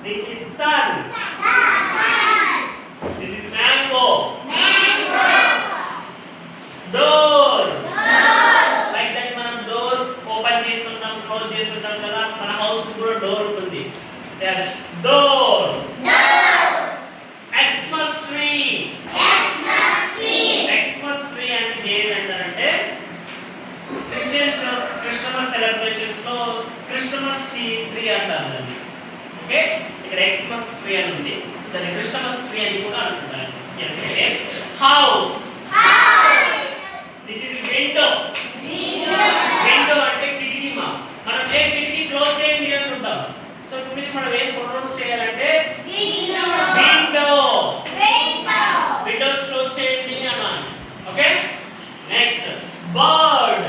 This is sun. This is mango. Door. Like that మనం door open చేస్తుంటాం, close చేస్తుంటాం కదా, మన హౌస్ కూడా డోర్ ఉంటుంది. Yes, door. Xmas tree. Xmas tree అంటే ఏంటంటే క్రిస్మస్ సెలబ్రేషన్స్ లో క్రిస్మస్ ట్రీ అంటారు దాన్ని. ఓకే, ఇక్కడ ఎక్స్మస్ ట్రీ అని ఉంది, సో దాన్ని క్రిస్మస్ ట్రీ అని కూడా అంటారు. yes, okay. House. This is window. Window అంటే కిటికీ. మనం ఏ కిటికీ క్లోజ్ చేయండి అంటుంటాం, సో ఇప్పుడు మనం ఏం ప్రొనౌన్స్ చేయాలంటే window. Windows క్లోజ్ చేయండి అన్నాను. Okay, next bird.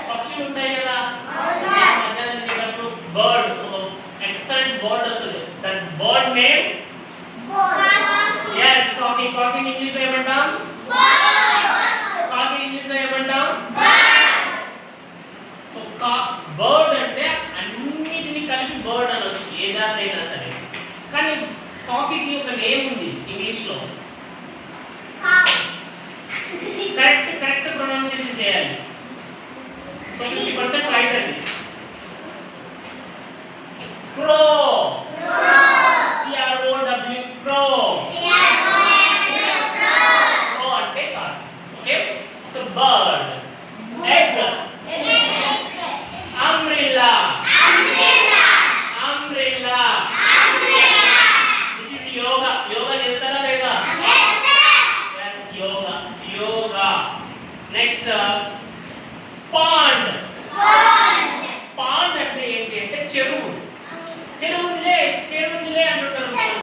పక్షులు ఉంటాయి కదా, మధ్యాహ్నం తినేటప్పుడు బర్డ్, ఎక్సలెంట్ బర్డ్ వస్తుంది. దట్ బర్డ్ నేమ్ yes, కాకి. కాకి ఇంగ్లీష్ లో ఏమంటాం? కాకి ఇంగ్లీష్ లో ఏమంటాం? సో బర్డ్ అంటే అన్నిటిని కలిపి బర్డ్ అనొచ్చు, ఏ దాన్నైనా సరే. కానీ కాకికి ఒక నేమ్ ఉంది ఇంగ్లీష్ లో. కరెక్ట్ ప్రొనౌన్సియేషన్ చేయాలి. సో 50% రైట్ అది.